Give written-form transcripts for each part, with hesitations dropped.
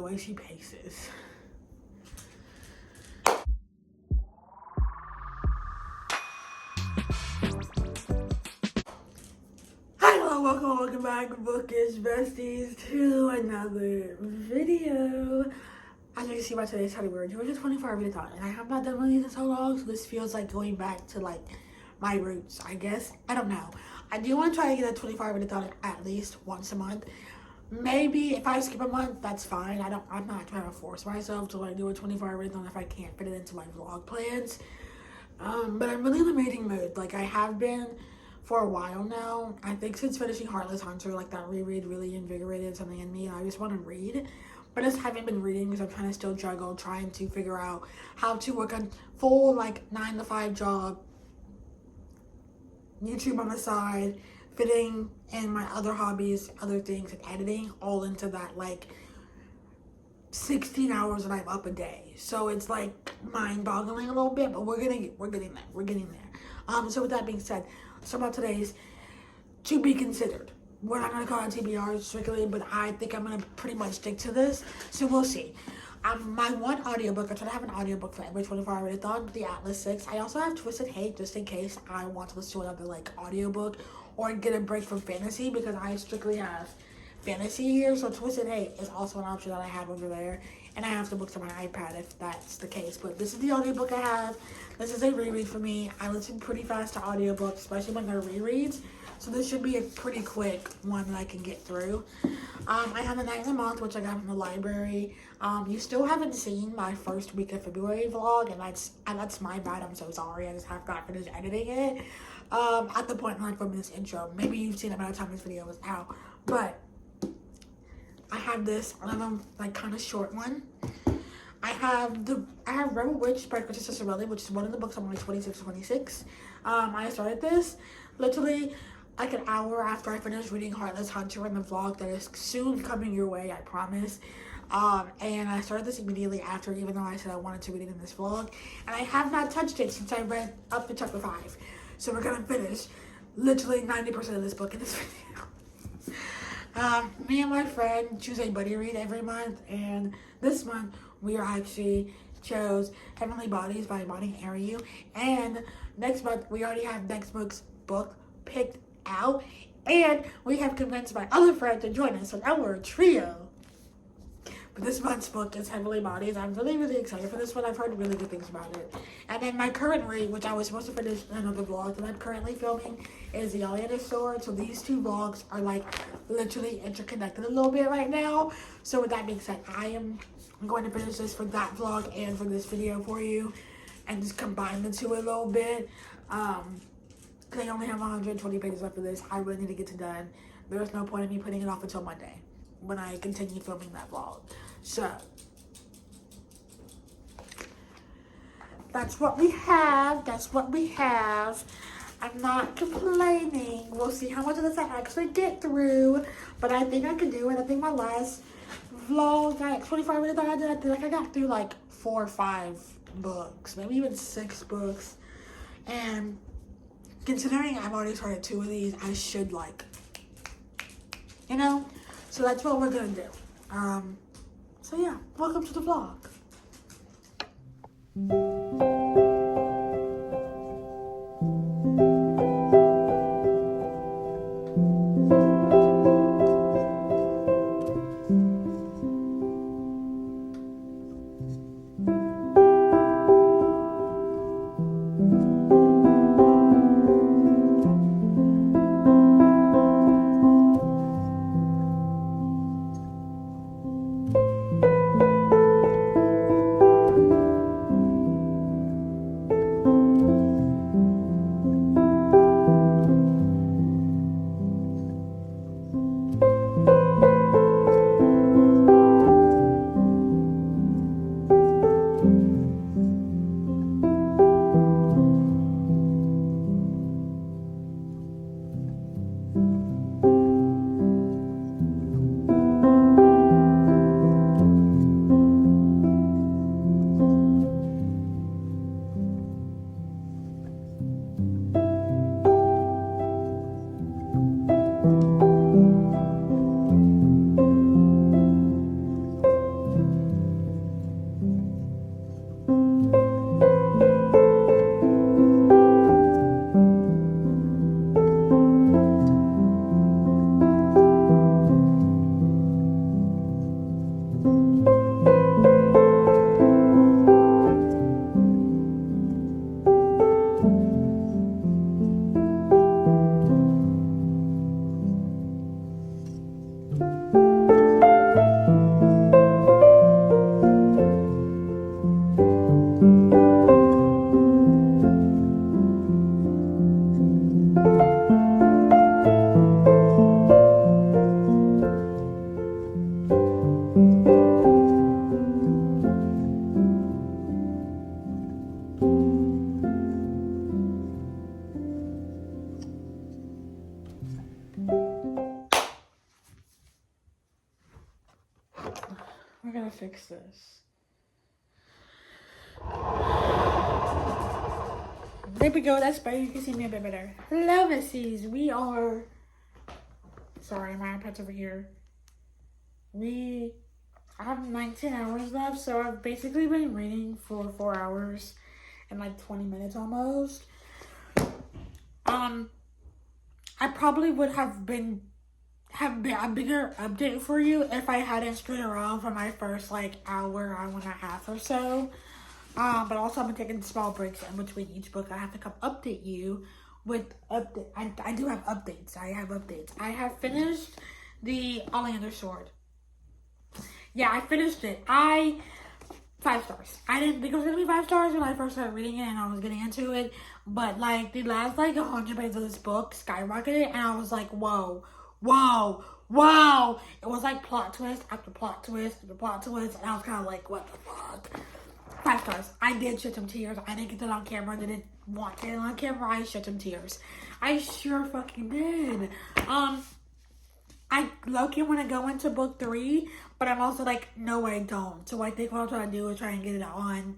way she paces. Hello, welcome back, Bookish Besties, to another video. As you can see by today's title, we're doing a 24-hour thought, and I have not done one of these in so long, so this feels like going back to like my roots, I guess. I don't know. I do want to try to get a 24-hour thought at least once a month. Maybe if I skip a month, that's fine. I'm not trying to force myself to like do a 24-hour thought if I can't fit it into my vlog plans. But I'm really in the reading mood. Like I have been for a while now. I think since finishing Heartless Hunter, like that reread really invigorated something in me, and I just want to read. But I just haven't been reading because I'm trying to still juggle, trying to figure out how to work a full like 9-to-5 job, YouTube on the side, fitting in my other hobbies, other things, and editing all into that like 16 hours that I'm up a day. So it's like mind-boggling a little bit, but we're getting there. So with that being said, some of today's to be considered. We're not gonna call it TBR strictly, but I think I'm gonna pretty much stick to this. So we'll see. My one audiobook, I try to have an audiobook for every 24-hour readathon, the Atlas 6. I also have Twisted Hate just in case I want to listen to another like audiobook or get a break from fantasy, because I strictly have fantasy here. So Twisted Hate is also an option that I have over there. And I have the books on my iPad if that's the case. But this is the audiobook I have. This is a reread for me. I listen pretty fast to audiobooks, especially when they're rereads. So this should be a pretty quick one that I can get through. I have The Night of the Month, which I got from the library. You still haven't seen my first week of February vlog, and that's my bad. I'm so sorry. I just have not finished editing it. At the point like from this intro, maybe you've seen it by the time this video was out, but I have this another like kind of short one. I have Rebel Witch by Princess Cicerelli, which is one of the books on my 26. I started this literally like an hour after I finished reading Heartless Hunter in the vlog that is soon coming your way, I promise. And I started this immediately after, even though I said I wanted to read it in this vlog. And I have not touched it since I read up to chapter 5. So we're gonna finish literally 90% of this book in this video. Me and my friend choose a buddy read every month, and this month we are actually chose Heavenly Bodies by Bonnie Ariu, and next month we already have next month's book picked out, and we have convinced my other friend to join us, so now we're a trio. But this month's book is Heavenly Bodies. I'm really, really excited for this one. I've heard really good things about it. And then my current read, which I was supposed to finish in another vlog that I'm currently filming, is The Alligator Sword. So these two vlogs are like literally interconnected a little bit right now. So with that being said, I am going to finish this for that vlog and for this video for you, and just combine the two a little bit. I only have 120 pages left of this. I really need to get it done. There's no point in me putting it off until Monday when I continue filming that vlog. So that's what we have. I'm not complaining. We'll see how much of this I actually get through, but I think I can do it. I think my last vlog, like 25 minutes that I did, I think I got through like 4 or 5 books, maybe even 6 books. And considering I've already started 2 of these, I should like, you know? So that's what we're gonna do. So yeah, welcome to the vlog. fix this. There we go. That's better. You can see me a bit better. Hello, Missies. We are... Sorry, my iPad's over here. I have 19 hours left, so I've basically been reading for 4 hours and like 20 minutes almost. I probably would have a bigger update for you if I hadn't screwed around for my first like hour and a half or so. But also I've been taking small breaks in between each book. I have to come update you with update. I do have updates. I have updates. I have finished the Oleander Sword. Yeah, I finished it. 5 stars. I didn't think it was gonna be 5 stars when I first started reading it and I was getting into it. But like the last like 100 pages of this book skyrocketed and I was like, whoa. It was like plot twist after plot twist after plot twist and I was kind of like, what the fuck? 5 stars. I did shed some tears. I didn't get that on camera. I didn't want to get it on camera. I shed some tears. I sure fucking did. I low-key want to go into book 3, but I'm also like, no, I don't. So I think what I'm trying to do is try and get it on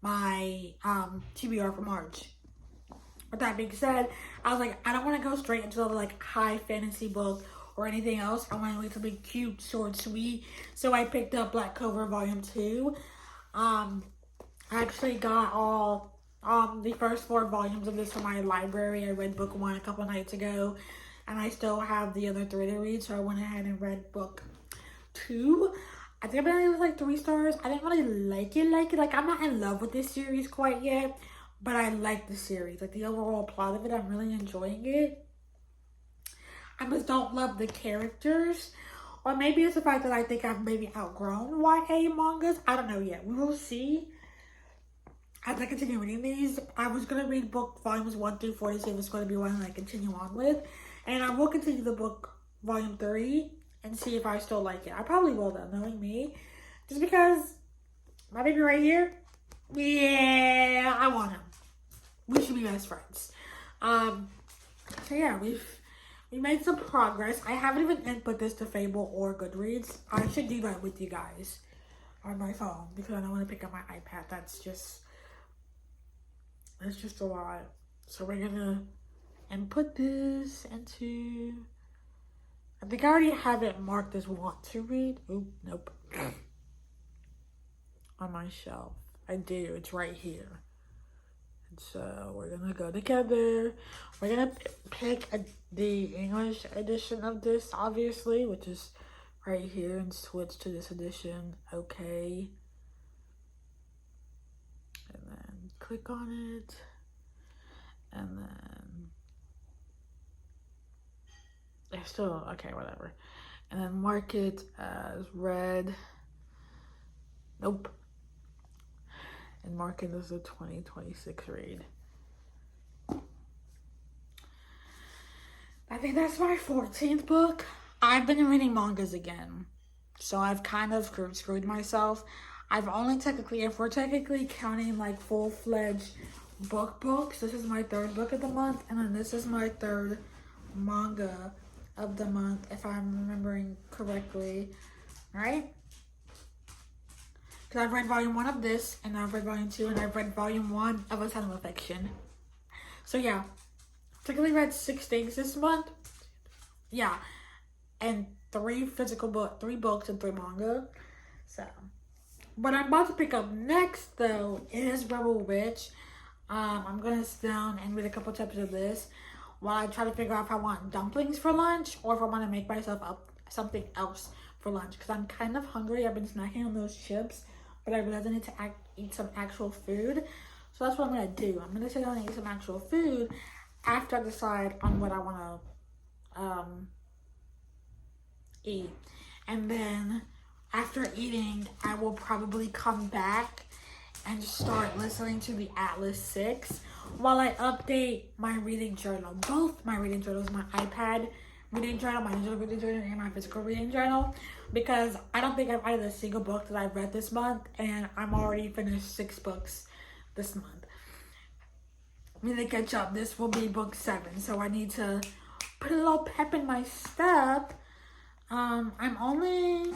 my TBR for March. With that being said, I was like, I don't want to go straight into the like high fantasy book or anything else. I want to wait to be cute, short, sweet. So I picked up Black Clover Volume 2. I actually got all the first 4 volumes of this from my library. I read book 1 a couple nights ago. And I still have the other 3 to read, so I went ahead and read book 2. I think it was like 3 stars. I didn't really like it. Like, I'm not in love with this series quite yet, but I like the series. Like, the overall plot of it, I'm really enjoying it. I just don't love the characters. Or maybe it's the fact that I think I've maybe outgrown YA mangas. I don't know yet. We will see. As I continue reading these, I was going to read book volumes 1 through 4 to see if it's going to be one that I continue on with. And I will continue the book volume 3 and see if I still like it. I probably will though, knowing me. Just because my baby right here, yeah, I want him. We should be best friends. So yeah, we made some progress. I haven't even input this to Fable or Goodreads. I should do that with you guys on my phone because I don't want to pick up my iPad. That's just a lot. So we're gonna input this into, I think I already have it marked as want to read. Oop, nope. On my shelf. I do, it's right here. And so we're gonna go together. We're gonna pick the English edition of this, obviously, which is right here, and switch to this edition. Okay. And then click on it. And then it's still okay, whatever. And then mark it as read. Nope. And mark it as a 2026 read. I think that's my 14th book. I've been reading mangas again, so I've kind of screwed myself. I've only technically, if we're technically counting like full-fledged books, this is my 3rd book of the month, and then this is my 3rd manga of the month, if I'm remembering correctly, right? Because I've read volume 1 of this, and I've read volume 2, and I've read volume 1 of A Ton of Affection. So yeah, technically read 6 things this month. Yeah, and 3 books and 3 manga. So, what I'm about to pick up next though is Rebel Witch. I'm gonna sit down and read a couple chapters of this while I try to figure out if I want dumplings for lunch or if I want to make myself up something else for lunch, because I'm kind of hungry. I've been snacking on those chips, but I realized I need to eat some actual food. So that's what I'm gonna do. I'm gonna sit down and eat some actual food after I decide on what I want to eat. And then after eating, I will probably come back and start listening to the Atlas 6 while I update my reading journal. Both my reading journals, my iPad reading journal, my digital reading journal, and my physical reading journal, because I don't think I've added a single book that I've read this month, and I'm already finished 6 books this month. I need to catch up. This will be book 7, so I need to put a little pep in my step. I'm only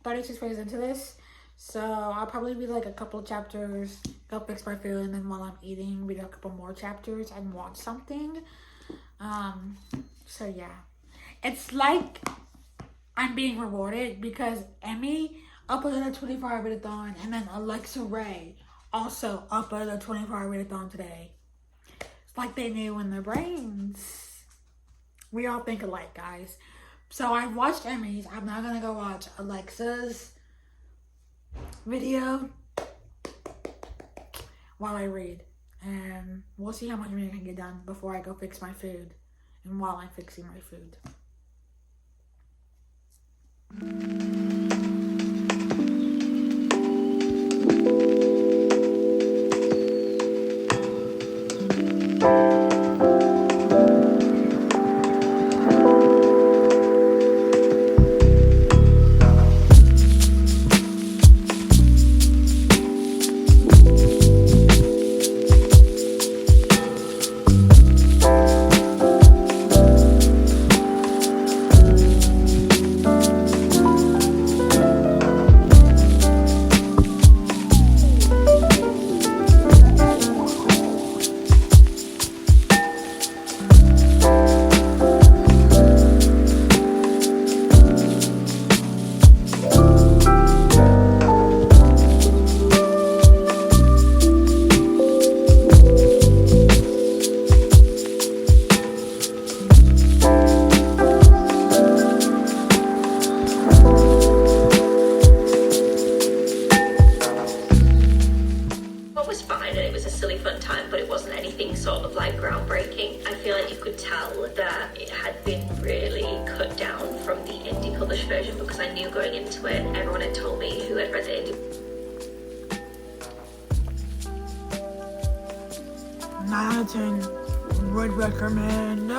36 pages into this. So I'll probably read like a couple chapters, go fix my food, and then while I'm eating, read a couple more chapters and watch something. So yeah. It's like I'm being rewarded because Emmy uploaded a 24-hour readathon, and then Alexa Ray also uploaded a 24-hour readathon today. It's like they knew in their brains. We all think alike, guys. So I watched Emmy's. I'm not gonna go watch Alexa's video while I read. And we'll see how much reading I can get done before I go fix my food and while I'm fixing my food. groundbreaking. I feel like you could tell that it had been really cut down from the indie published version, because I knew going into it, everyone had told me who had read the indie. 9 out of 10 would recommend.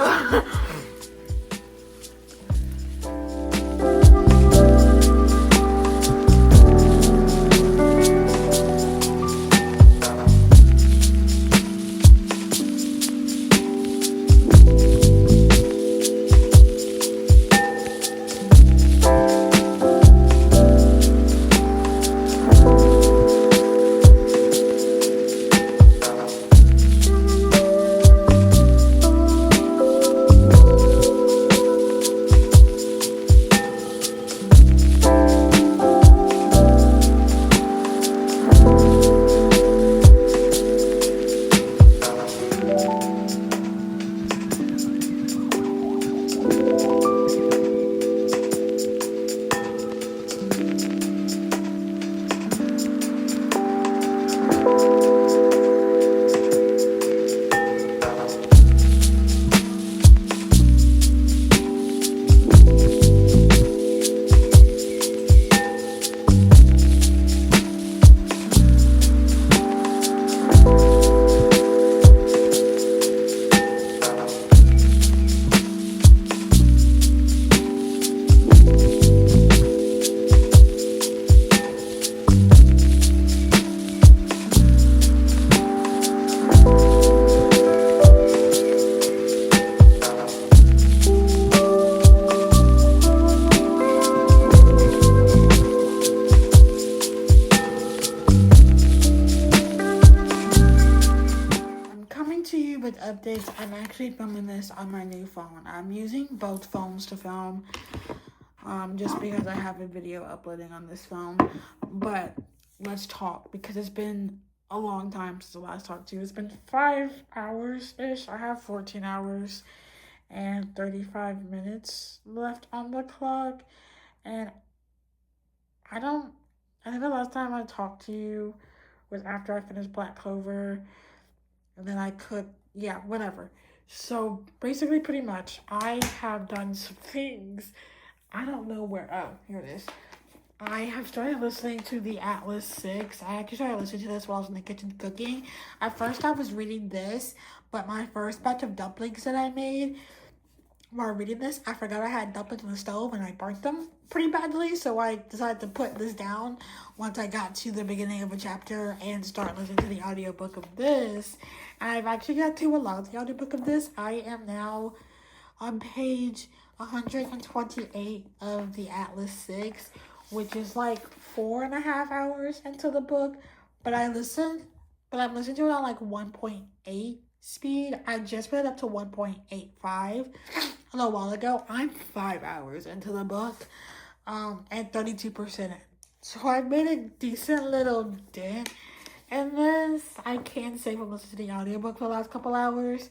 With updates, I'm actually filming this on my new phone. I'm using both phones to film, just because I have a video uploading on this phone. But let's talk, because it's been a long time since the last talk to you. It's been 5 hours-ish. I have 14 hours and 35 minutes left on the clock, and I think the last time I talked to you was after I finished Black Clover, and then I cooked. Yeah, whatever. So basically, pretty much, I have done some things. I don't know where. Oh, here it is. I have started listening to the Atlas 6. I actually started listening to this while I was in the kitchen cooking. At first, I was reading this, but my first batch of dumplings that I made while reading this, I forgot I had dumplings on the stove and I burnt them pretty badly. So I decided to put this down once I got to the beginning of a chapter and start listening to the audiobook of this. And I've actually got to a lot of the audiobook of this. I am now on page 128 of the Atlas 6, which is like 4.5 hours into the book. But I'm listening to it on like 1.8 speed. I just put it up to 1.85 a little while ago. I'm 5 hours into the book, and 32% in. So I made a decent little dent in this. I can say from listening to the audiobook for the last couple hours.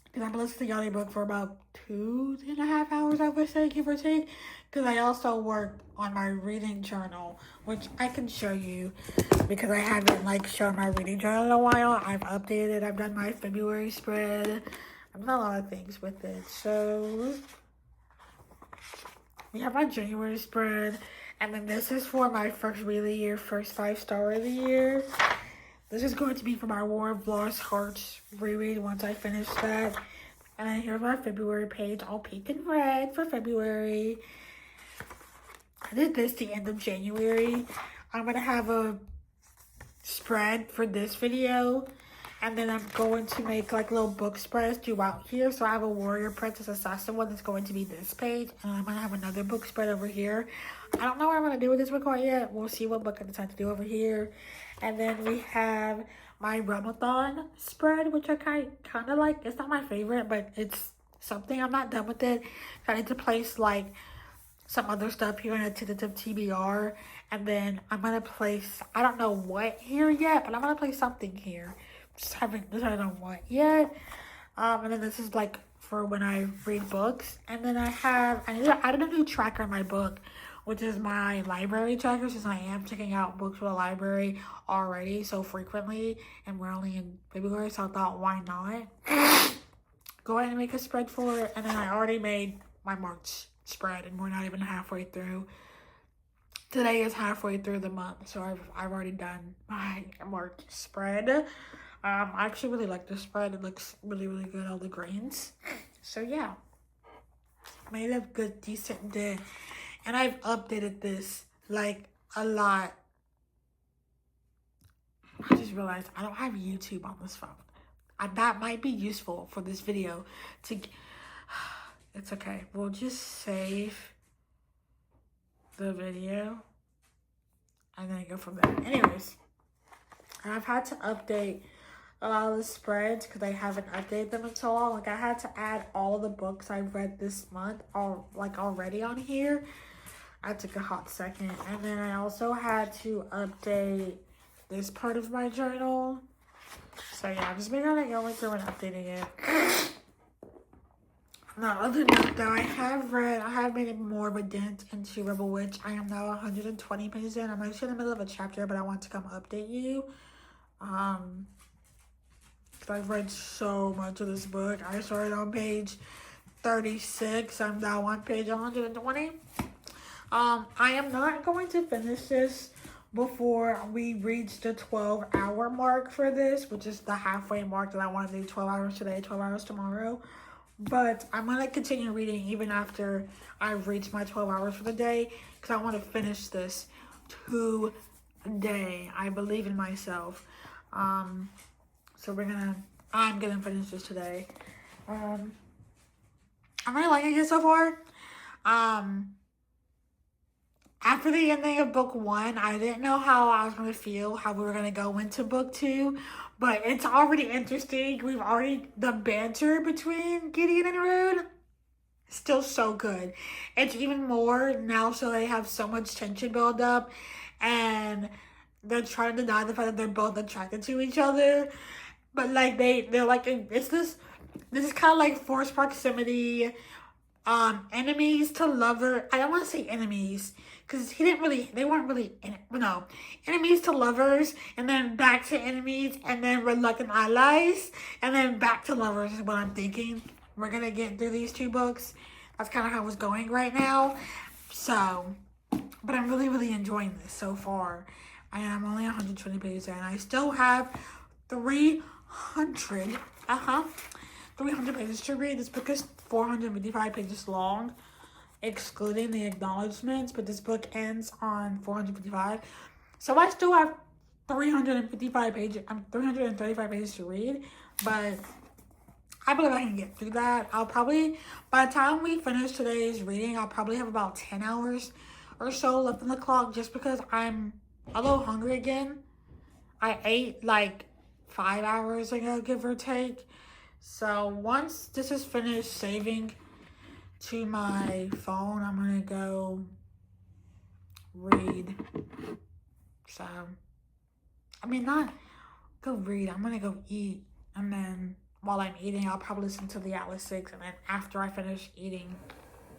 Because I've been listening to the audiobook for about 2.5 hours, I would say, give or take. Because I also work on my reading journal, which I can show you because I haven't like shown my reading journal in a while. I've updated. I've done my February spread. I've done a lot of things with it. So we have my January spread, and then this is for my first read of the year, first 5-star of the year. This is going to be for my War of Lost Hearts reread once I finish that. And then here's my February page, all pink and red for February. I did this the end of January. I'm going to have a spread for this video. And then I'm going to make like little book spreads throughout here. So I have a Warrior Princess Assassin one that's going to be this page. And I'm going to have another book spread over here. I don't know what I'm going to do with this book quite yet. We'll see what book I decide to do over here. And then we have my Ramathon spread, which I kind of like. It's not my favorite, but it's something. I'm not done with it. I need to place like some other stuff here in a tentative TBR. And then I'm going to place, I don't know what here yet, but I'm going to place something here. Just haven't decided on what yet. And then this is like for when I read books. And then I added a new tracker in my book, which is my library tracker, since I am checking out books for the library already so frequently, and we're only in February, so I thought, why not go ahead and make a spread for it. And then I already made my March spread, and we're not even halfway through. Today is halfway through the month, so I've already done my March spread. I actually really like this spread. It looks really, really good, all the greens. So yeah, made a good, decent dent. And I've updated this like a lot. I just realized I don't have YouTube on this phone. That might be useful for this video. It's okay. We'll just save the video and then go from there. Anyways, I've had to update a lot of the spreads because I haven't updated them in so long. Like, I had to add all the books I've read this month already on here. I took a hot second. And then I also had to update this part of my journal. So yeah, I've just been kind of going through and updating it. Now, other than that, though, I have made more of a dent into Rebel Witch. I am now 120 pages in. I'm actually in the middle of a chapter, but I want to come update you. I've read so much of this book. I started on page 36. I'm now on page 120. I am not going to finish this before we reach the 12-hour mark for this, which is the halfway mark that I want to do. 12 hours today, 12 hours tomorrow. But I'm going to continue reading even after I've reached my 12 hours for the day, because I want to finish this today. I believe in myself. So I'm gonna finish this today. I'm really liking it so far. After the ending of book 1, I didn't know how I was gonna feel, how we were gonna go into book 2, but it's already interesting. The banter between Gideon and Rune, still so good. It's even more now, so they have so much tension build up, and they're trying to deny the fact that they're both attracted to each other. But like they're like, this is kind of like forced proximity, enemies to lover. I don't want to say enemies because they weren't really enemies to lovers, and then back to enemies, and then reluctant allies, and then back to lovers is what I'm thinking. We're gonna get through these 2 books. That's kind of how it's going right now. So, but I'm really, really enjoying this so far. I am only 120 pages in. I still have 300 pages to read. This book is 455 pages long, excluding the acknowledgments, but this book ends on 455. So I still have 335 pages to read, but I believe I can get through that. By the time we finish today's reading, I'll probably have about 10 hours or so left on the clock just because I'm a little hungry again. I ate like 5 hours ago, give or take. So once this is finished saving to my phone, I'm gonna go read. So, I mean, not go read, I'm gonna go eat. And then while I'm eating, I'll probably listen to the Atlas 6. And then after I finish eating,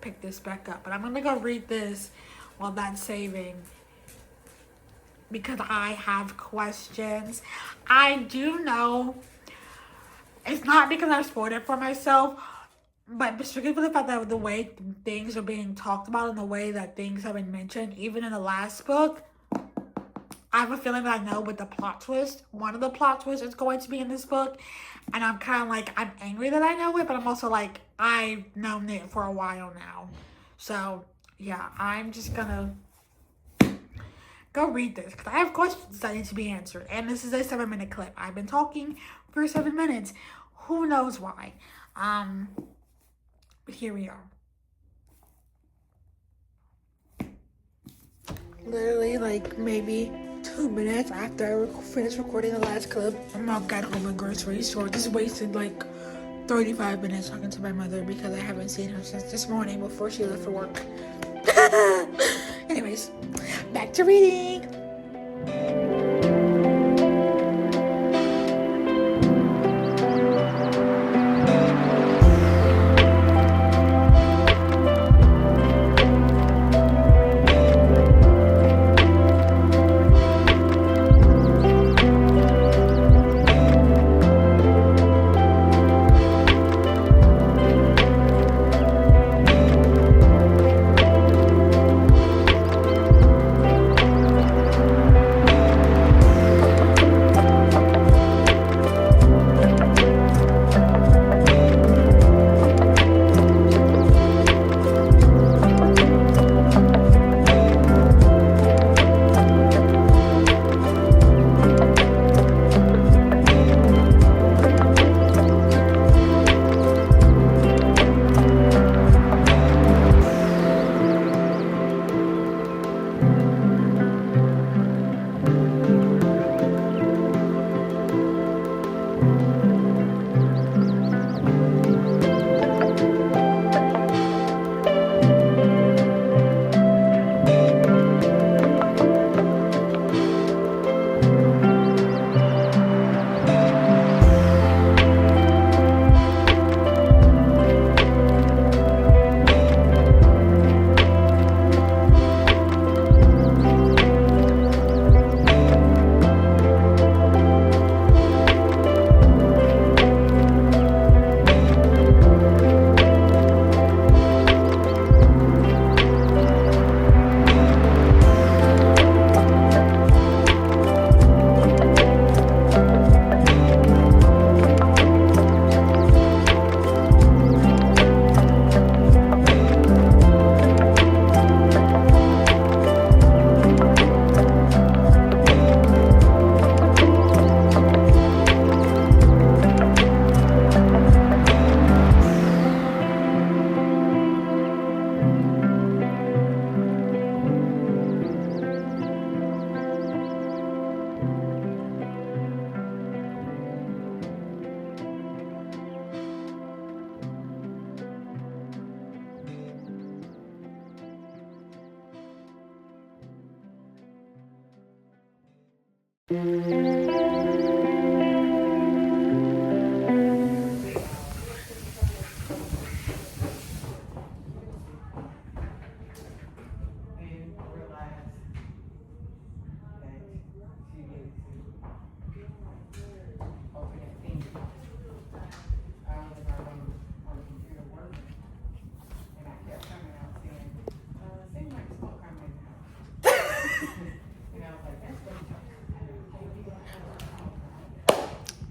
pick this back up. But I'm gonna go read this while that's saving, because I have questions. I do know it's not because I spoiled it for myself, but strictly for the fact that the way things are being talked about and the way that things have been mentioned, even in the last book, I have a feeling that I know what the plot twist, one of the plot twists is going to be in this book. And I'm kind of like, I'm angry that I know it, but I'm also like, I've known it for a while now. So, yeah, I'm just gonna go read this because I have questions that need to be answered. And this is a 7-minute clip. I've been talking for 7 minutes. Who knows why? But here we are. Literally, like, maybe 2 minutes after I finished recording the last clip, my mom got home from the grocery store. Just wasted like 35 minutes talking to my mother because I haven't seen her since this morning before she left for work. Anyways, back to reading.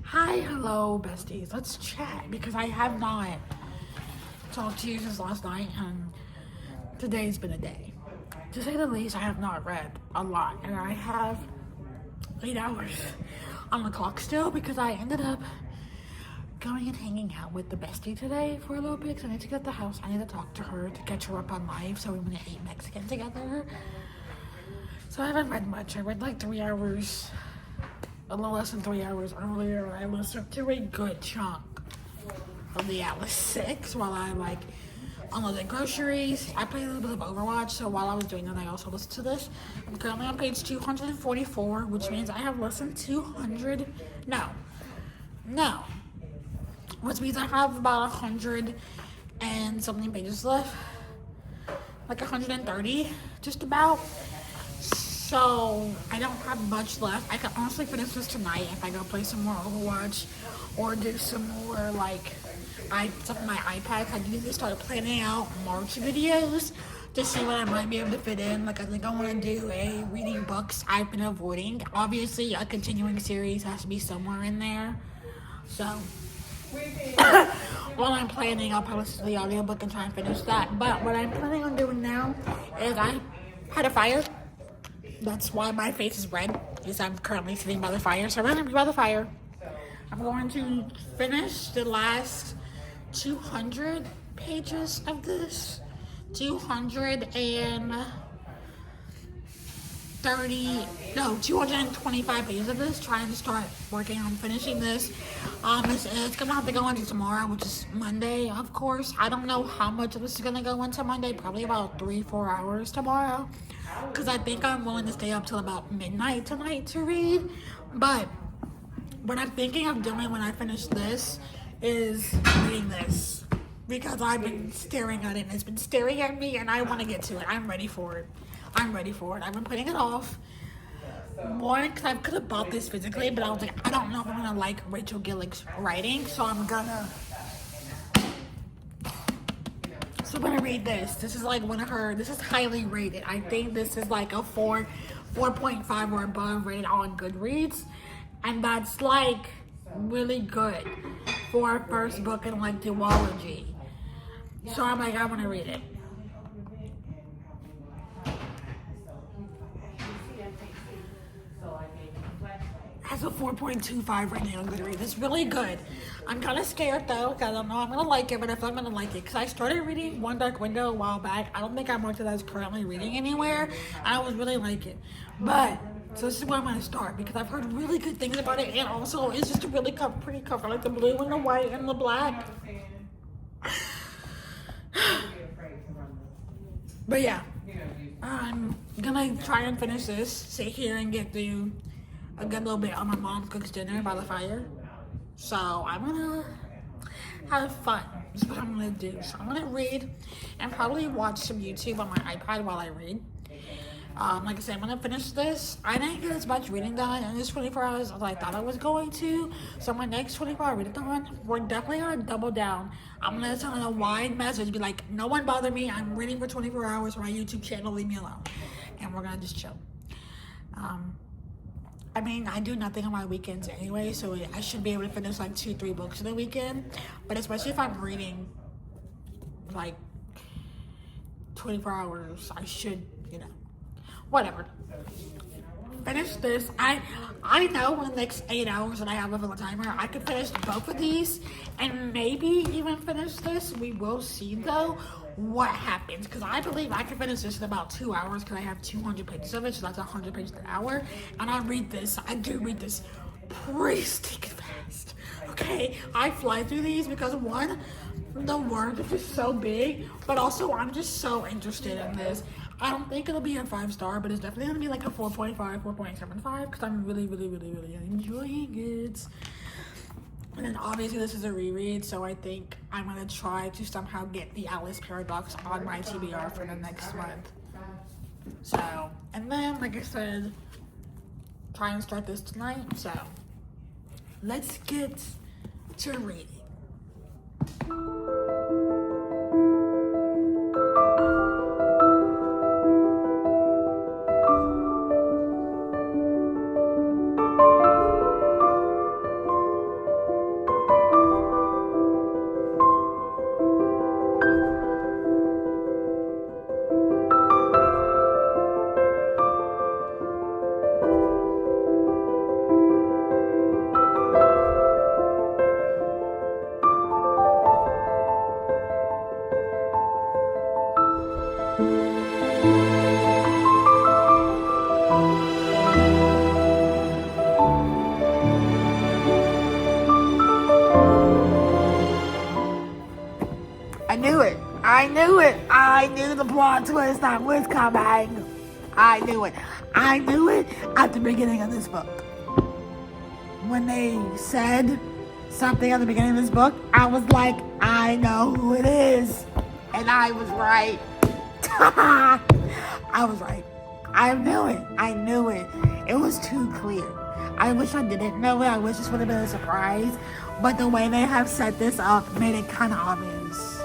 Hi, hello, besties. Let's chat because I have not talked to you since last night, and today's been a day. To say the least, I have not read a lot, and I have 8 hours on the clock still because I ended up going and hanging out with the bestie today for a little bit because I need to get the house. I need to talk to her to catch her up on life so we want to eat Mexican together. So I haven't read much. I read like 3 hours, a little less than 3 hours earlier. I listened to a good chunk of the Atlas 6 while I like unloaded groceries. I played a little bit of Overwatch, so while I was doing that, I also listened to this. I'm currently on page 244, which means I have less than 200. No. Which means I have about 100 and something pages left. Like 130, just about. So I don't have much left. I can honestly finish this tonight if I go play some more Overwatch or do some more like stuff on my iPad. I need to start planning out March videos to see what I might be able to fit in. Like I think I want to do a reading books I've been avoiding. Obviously, a continuing series has to be somewhere in there. So while I'm planning, I'll probably listen to the audiobook and try and finish that. But what I'm planning on doing now is I had a fire. That's why my face is red, because I'm currently sitting by the fire. So I'm going to be by the fire. I'm going to finish the last 200 pages of this. 225 pages of this, trying to start working on finishing this. It's gonna have to go into tomorrow, which is Monday, of course. I don't know how much of this is gonna go into Monday, probably about 3-4 hours tomorrow, because I think I'm willing to stay up till about midnight tonight to read. But what I'm thinking of doing when I finish this is reading this, because I've been staring at it and it's been staring at me, and I want to get to it. I'm ready for it. I've been putting it off. One, because I could have bought this physically, but I was like, I don't know if I'm gonna like Rachel Gillick's writing, so I'm gonna read this. This is like one of her. This is highly rated. I think this is like a 4.5 or above rated on Goodreads, and that's like really good for a first book in like duology. So I'm like, I want to read it. Has a 4.25 rating on Goodreads. It's really good. I'm kind of scared though, because I don't know I'm gonna like it, but if I'm gonna like it, because I started reading One Dark Window a while back. I don't think I marked it as currently reading anywhere. I was really like it, but so this is where I'm gonna start, because I've heard really good things about it, and also it's just a really pretty cover, like the blue and the white and the black. But yeah, I'm gonna try and finish this, sit here and get through a good little bit on my mom cooks dinner by the fire. So I'm gonna have fun. That's what I'm gonna do. So I'm gonna read and probably watch some YouTube on my iPad while I read. Like I said, I'm gonna finish this. I didn't get as much reading done in this 24 hours as I thought I was going to. So my next 24 hour reading done, we're definitely gonna double down. I'm gonna send a wide message, be like, no one bother me. I'm reading for 24 hours for my YouTube channel. Leave me alone. And we're gonna just chill. I mean, I do nothing on my weekends anyway, so I should be able to finish like 2-3 books in a weekend. But especially if I'm reading like 24 hours, I should, whatever. Finish this. I know in the next 8 hours that I have left on the timer, I could finish both of these and maybe even finish this. We will see though what happens, because I believe I can finish this in about 2 hours, because I have 200 pages of it, so that's 100 pages an hour. And I do read this pretty stinking fast. Okay, I fly through these because one, the words are just so big, but also I'm just so interested in this. I don't think it'll be a 5-star, but it's definitely gonna be like a 4.5, 4.75, because I'm really, really, really, really enjoying it. And then obviously this is a reread, so I think I'm gonna try to somehow get the Alice Paradox on my TBR for the next month. So, and then like I said, try and start this tonight. So let's get to reading. knew it. I knew it. I knew the plot twist that was coming. I knew it. I knew it at the beginning of this book. When they said something at the beginning of this book, I was like, I know who it is. And I was right. I was right. I knew it. I knew it. It was too clear. I wish I didn't know it. I wish this would have been a surprise. But the way they have set this up made it kind of obvious.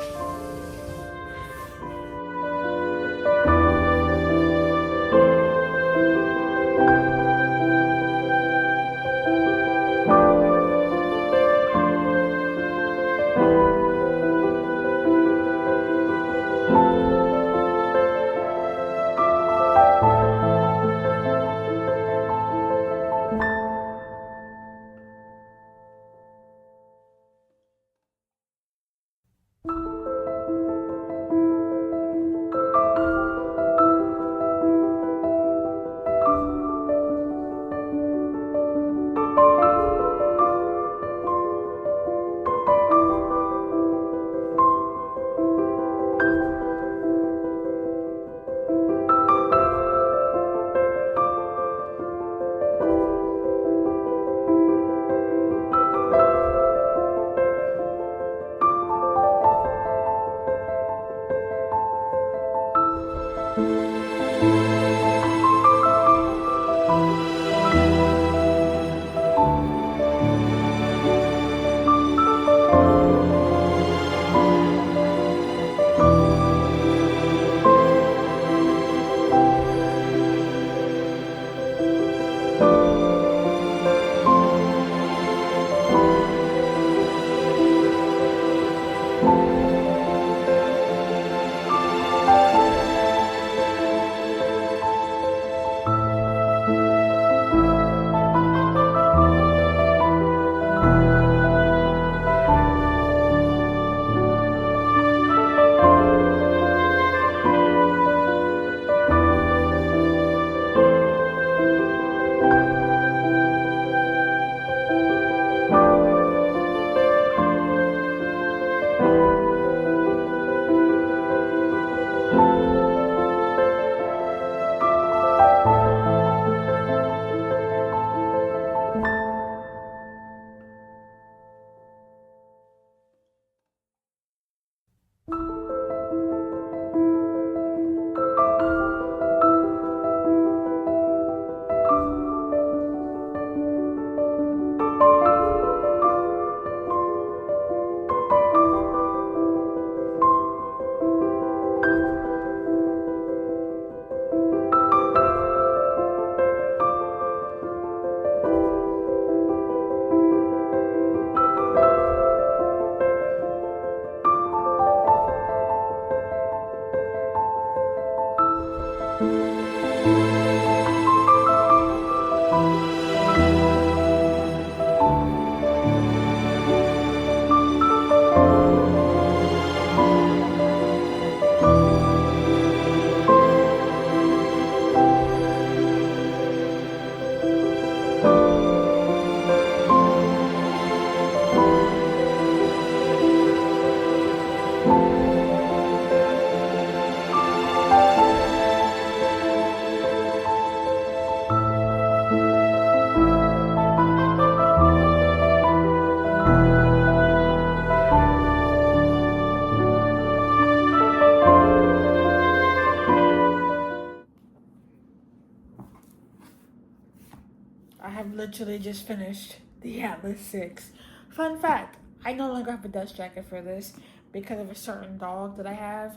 I have literally just finished the Atlas 6. Fun fact, I no longer have a dust jacket for this because of a certain dog that I have.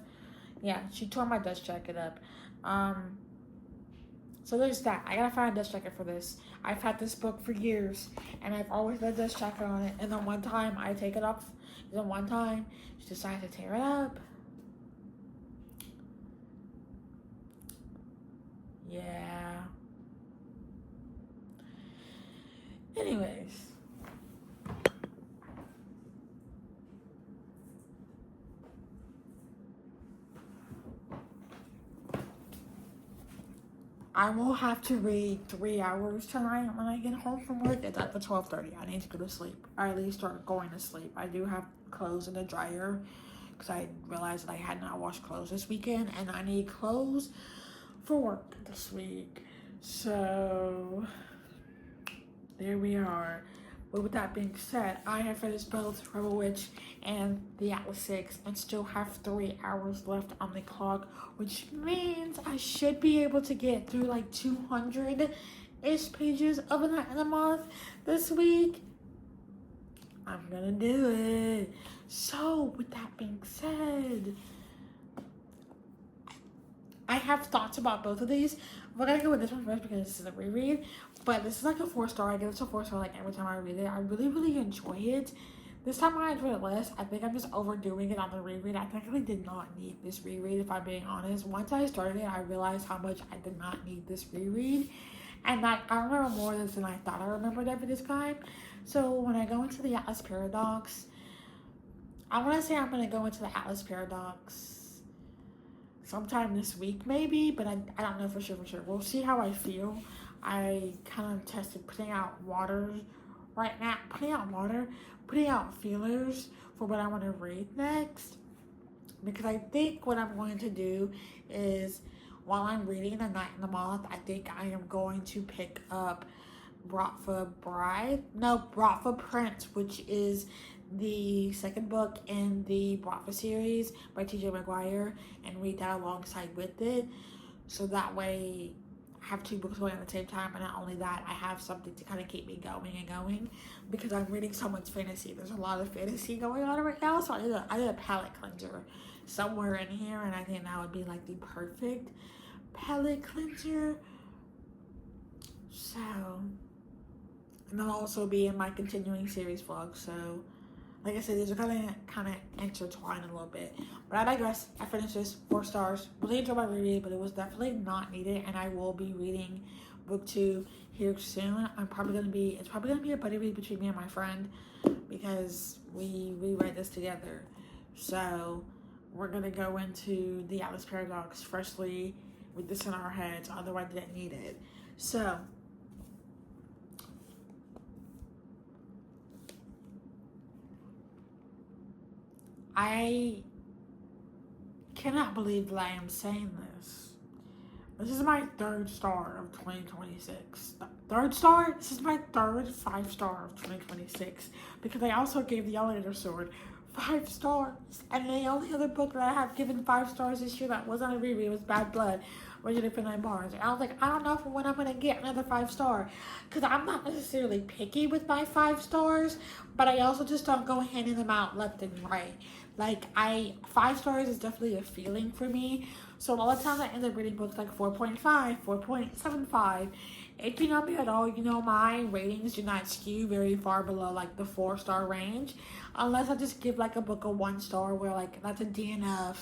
Yeah, she tore my dust jacket up. So there's that. I gotta find a dust jacket for this. I've had this book for years, and I've always had a dust jacket on it. And then one time I take it off. Then one time she decides to tear it up. Yeah. Anyways. I will have to read 3 hours tonight when I get home from work. It's at the 12:30. I need to go to sleep, or at least start going to sleep. I do have clothes in the dryer, because I realized that I had not washed clothes this weekend and I need clothes for work this week. So there we are. But with that being said, I have finished both Rebel Witch and the Atlas 6 and still have 3 hours left on the clock, which means I should be able to get through like 200-ish pages of A Night in the Moth this week. I'm gonna do it. So with that being said, I have thoughts about both of these. We're gonna go with this one first because this is a reread. But this is like a 4-star. I give it a 4-star like every time I read it. I really, really enjoy it. This time I enjoyed it less. I think I'm just overdoing it on the reread. I technically did not need this reread, if I'm being honest. Once I started it, I realized how much I did not need this reread. And that I remember more of this than I thought I remembered every this time. So when I go into the Atlas Paradox, I want to say I'm going to go into the Atlas Paradox sometime this week maybe, but I don't know for sure. We'll see how I feel. I kind of tested putting out feelers for what I want to read next. Because I think what I'm going to do is, while I'm reading A Night in the Moth, I think I am going to pick up Bratva Prince, which is the second book in the Bratva series by T.J. Maguire, and read that alongside with it. So that way I have 2 books going at the same time, and not only that, I have something to kind of keep me going, because I'm reading so much fantasy. There's a lot of fantasy going on right now, so I did a palette cleanser somewhere in here, and I think that would be like the perfect palette cleanser. So, and I'll also be in my continuing series vlog, so like I said, these are kind of intertwined a little bit. But I digress. I finished this 4 stars. Really enjoyed my reread, but it was definitely not needed. And I will be reading book 2 here soon. It's probably gonna be a buddy read between me and my friend, because we read this together. So we're gonna go into the Atlas Paradox freshly with this in our heads. Otherwise, I didn't need it. So I cannot believe that I am saying this. This is my 3rd star of 2026. 3rd star? This is my 3rd 5-star of 2026. Because I also gave The Elevator Sword 5 stars. And the only other book that I have given 5 stars this year that wasn't a reread was Bad Blood, Regina Finlay Barnes. And I was like, I don't know when I'm going to get another 5-star. Because I'm not necessarily picky with my 5 stars. But I also just don't go handing them out left and right. Like, 5 stars is definitely a feeling for me. So a lot of times I end up reading books like 4.5, 4.75. If you know me at all, you know my ratings do not skew very far below like the 4-star range. Unless I just give like a book a 1 star where like that's a DNF.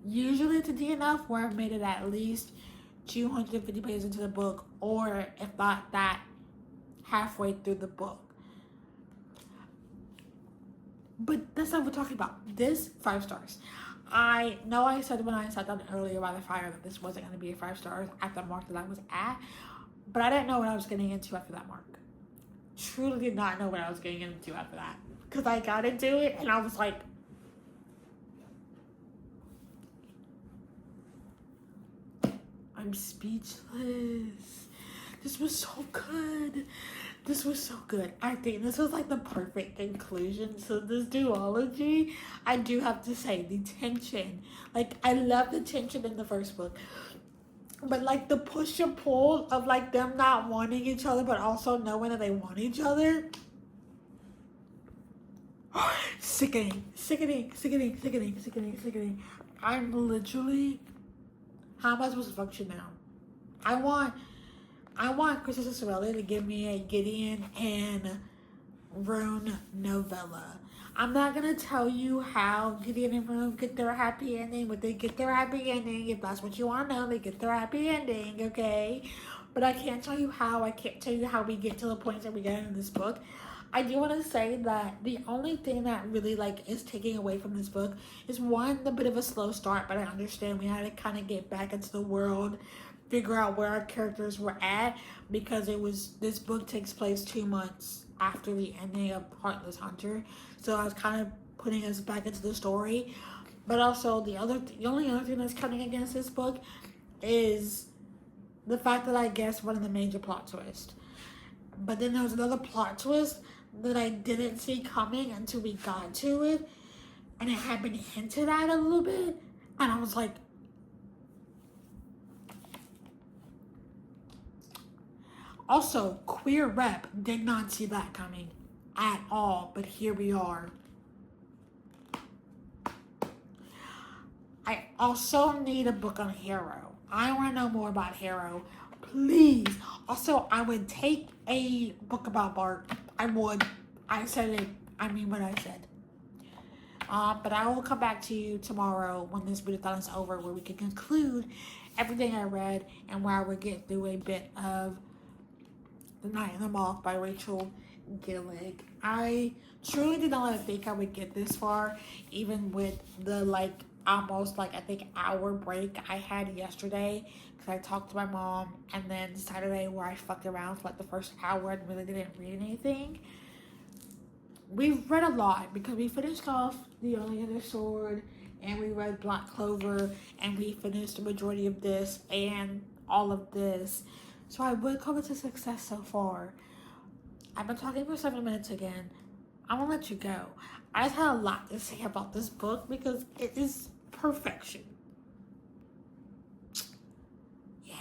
Usually it's a DNF where I've made it at least 250 pages into the book, or if not that, halfway through the book. But that's not what we're talking about. This 5 stars. I know I said when I sat down earlier by the fire that this wasn't going to be a 5 stars at the mark that I was at, but I didn't know what I was getting into after that mark. Truly did not know what I was getting into after that, because I got into it and I was like, I'm speechless. This was so good. This was so good. I think this was like the perfect conclusion to this duology. I do have to say, the tension. Like, I love the tension in the first book. But like the push and pull of like them not wanting each other, but also knowing that they want each other. Sickening. I'm literally, how am I supposed to function now? I want Krista Sorelli to give me a Gideon and Rune novella. I'm not going to tell you how Gideon and Rune get their happy ending, but they get their happy ending. If that's what you want to know, they get their happy ending, okay? But I can't tell you how. I can't tell you how we get to the points that we get in this book. I do want to say that the only thing that really like is taking away from this book is, one, a bit of a slow start, but I understand we had to kind of get back into the world, figure out where our characters were at, because this book takes place 2 months after the ending of Heartless Hunter, so I was kind of putting us back into the story. But also the only other thing that's coming against this book is the fact that I guessed one of the major plot twists. But then there was another plot twist that I didn't see coming until we got to it, and it had been hinted at a little bit, and I was like, also, Queer Rep did not see that coming at all, but here we are. I also need a book on Harrow. I want to know more about Harrow. Please. Also, I would take a book about Bart. I would. I said it. I mean what I said. But I will come back to you tomorrow when this readathon is over, where we can conclude everything I read and where I would get through a bit of The Night in the Moth by Rachel Gillig. I truly did not think I would get this far, even with the almost I think hour break I had yesterday, because I talked to my mom, and then Saturday where I fucked around for the first hour and really didn't read anything. We've read a lot because we finished off The Only Other Sword, and we read Black Clover, and we finished the majority of this and all of this. So I would call it a success so far. I've been talking for 7 minutes again. I'm gonna let you go. I just had a lot to say about this book because it is perfection. Yeah.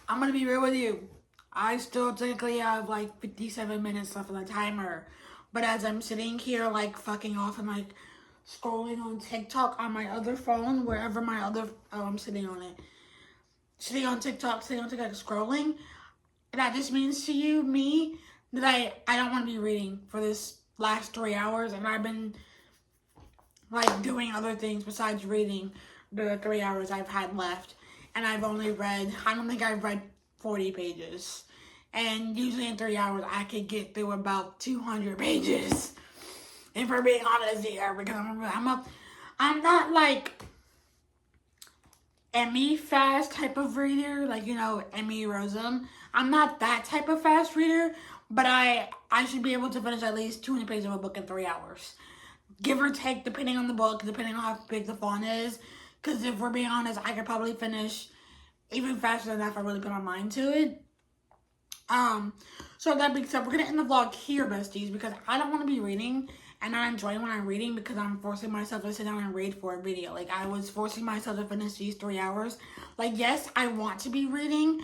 I'm gonna be real with you. I still technically have 57 minutes left on the timer. But as I'm sitting here fucking off and scrolling on TikTok on my other phone, wherever my other I'm sitting on it. Sitting on TikTok, scrolling. That just means to you, me, that I don't want to be reading for this last 3 hours, and I've been doing other things besides reading the 3 hours I've had left. And I've only read, I don't think I've read 40 pages. And usually in 3 hours, I could get through about 200 pages. And for being honest here, because I'm not Emmy fast type of reader, Emmy Rossum. I'm not that type of fast reader, but I should be able to finish at least 200 pages of a book in 3 hours. Give or take, depending on the book, depending on how big the font is. Because if we're being honest, I could probably finish even faster than that if I really put my mind to it. So that being said, we're going to end the vlog here, besties, because I don't want to be reading and not enjoying what I'm reading because I'm forcing myself to sit down and read for a video. I was forcing myself to finish these 3 hours. Yes, I want to be reading,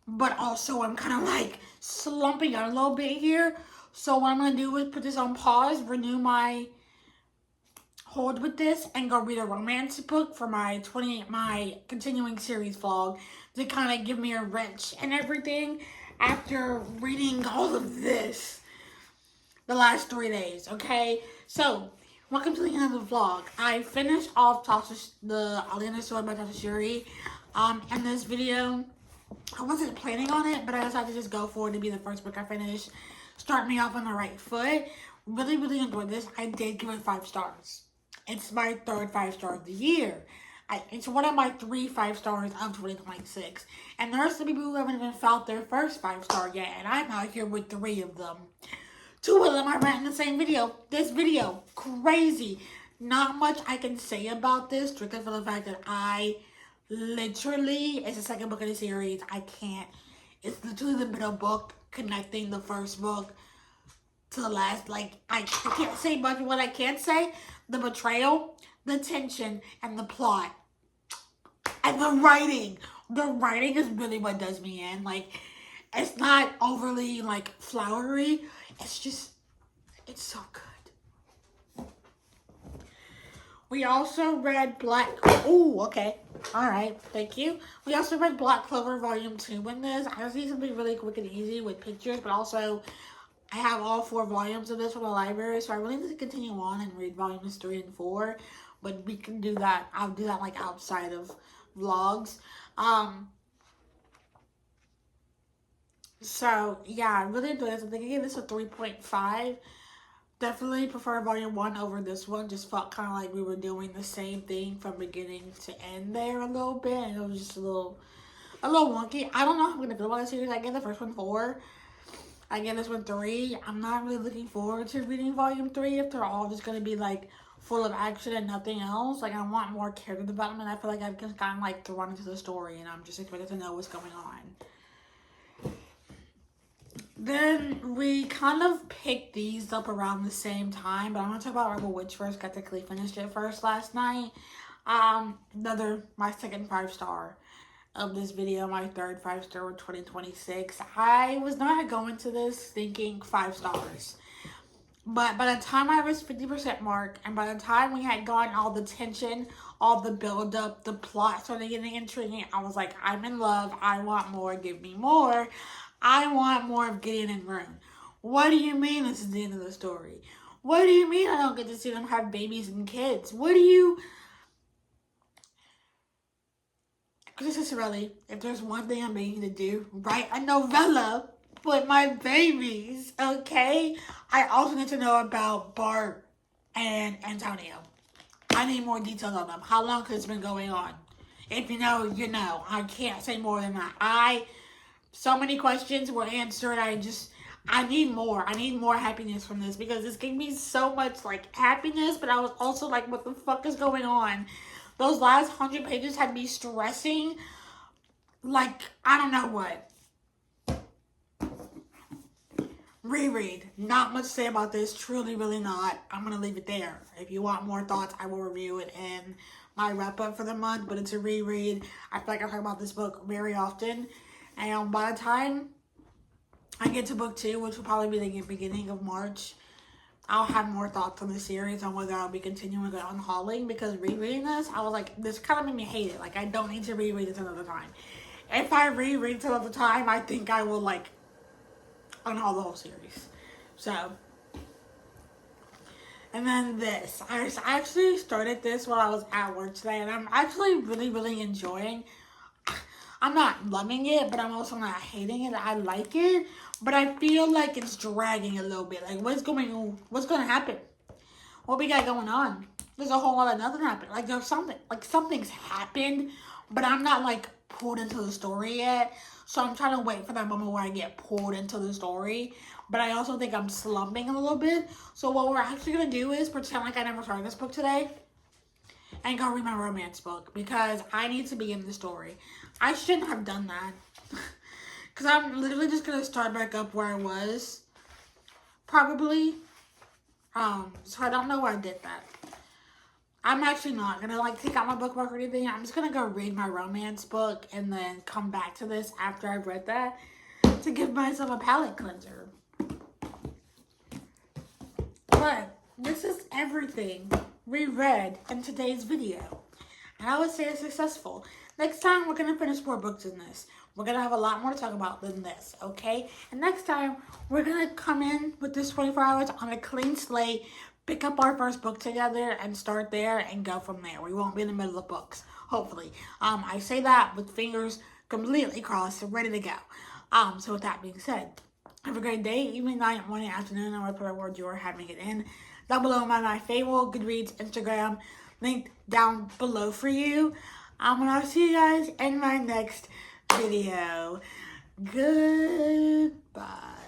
but also I'm kind of slumping out a little bit here. So what I'm going to do is put this on pause, renew my hold with this, and go read a romance book for my continuing series vlog to kind of give me a wrench and everything after reading all of this the last 3 days, okay? So, welcome to the end of the vlog. I finished off the Alina story by Tasha Shuri. In this video, I wasn't planning on it, but I decided to just go for it to be the first book I finished. Start me off on the right foot. Really, really enjoyed this. I did give it 5 stars. It's my third 5-star of the year. It's one of my 3 5 stars of 2026. And there are some people who haven't even felt their first 5-star yet. And I'm out here with 3 of them. 2 of them I read in the same video. This video, crazy. Not much I can say about this, strictly for the fact that I literally, it's the second book of the series. I can't, it's literally the middle book connecting the first book to the last. Like, I can't say much of what I can say. The betrayal, the tension, and the plot. And the writing. The writing is really what does me in. Like, it's not overly, like, flowery. It's just, it's so good. We also read okay. Alright, thank you. We also read Black Clover Volume 2 in this. I just need something really quick and easy with pictures, but also I have all 4 volumes of this from the library, so I really need to continue on and read volumes 3 and 4. But we can do that. I'll do that like outside of vlogs. So yeah, I really enjoyed this. I think I gave this a 3.5. Definitely prefer volume 1 over this one. Just felt kind of like we were doing the same thing from beginning to end there a little bit. And it was just a little wonky. I don't know how I'm going to feel about this series. I gave the first one 4. I gave this one 3. I'm not really looking forward to reading volume 3 if they're all just going to be like full of action and nothing else. Like, I want more character development. I feel like I've just gotten like thrown into the story and I'm just expected to know what's going on. Then we kind of picked these up around the same time, but I'm going to talk about Rebel Witch first. Got to finish it first last night. My second 5-star of this video, my third 5-star of 2026. I was not going to this thinking 5 stars. But by the time I was 50% mark, and by the time we had gotten all the tension, all the build up, the plot started getting intriguing, I was like, I'm in love. I want more. Give me more. I want more of Gideon and Rune. What do you mean this is the end of the story? What do you mean I don't get to see them have babies and kids? What do you... This is really, if there's one thing I'm making to do, write a novella with my babies, okay? I also need to know about Bart and Antonio. I need more details on them. How long has it been going on? If you know, you know. I can't say more than that. So many questions were answered. I need more. I need more happiness from this because this gave me so much, like, happiness, but I was also like, what the fuck is going on? Those last 100 pages had me stressing like, I don't know what. Reread. Not much to say about this. Truly, really not. I'm going to leave it there. If you want more thoughts, I will review it in my wrap-up for the month, but it's a reread. I feel like I talk about this book very often. And by the time I get to book 2, which will probably be the beginning of March, I'll have more thoughts on the series on whether I'll be continuing it on hauling, because rereading this, I was like, this kind of made me hate it. Like, I don't need to reread this another time. If I reread it another time, I think I will, like, unhaul the whole series. So, and then this. I actually started this while I was at work today, and I'm actually really, really enjoying. I'm not loving it, but I'm also not hating it. I like it, but I feel like it's dragging a little bit. Like, what's going to happen? What we got going on? There's a whole lot of nothing happened. Like, there's something. Like, something's happened, but I'm not, like, pulled into the story yet. So I'm trying to wait for that moment where I get pulled into the story. But I also think I'm slumping a little bit. So what we're actually going to do is pretend like I never started this book today and go read my romance book, because I need to be in the story. I shouldn't have done that, because I'm literally just going to start back up where I was, probably. So I don't know why I did that. I'm actually not going to, like, take out my bookmark or anything. I'm just going to go read my romance book and then come back to this after I've read that to give myself a palate cleanser. But this is everything we read in today's video. And I would say it's successful. Next time, we're going to finish more books in this. We're going to have a lot more to talk about than this, okay? And next time, we're going to come in with this 24 hours on a clean slate, pick up our first book together and start there and go from there. We won't be in the middle of books, hopefully. I say that with fingers completely crossed, ready to go. So with that being said, have a great day, evening, night, morning, afternoon, or whatever word you are having it in. Down below my Fable, Goodreads, Instagram, link down below for you. And I'll see you guys in my next video. Goodbye.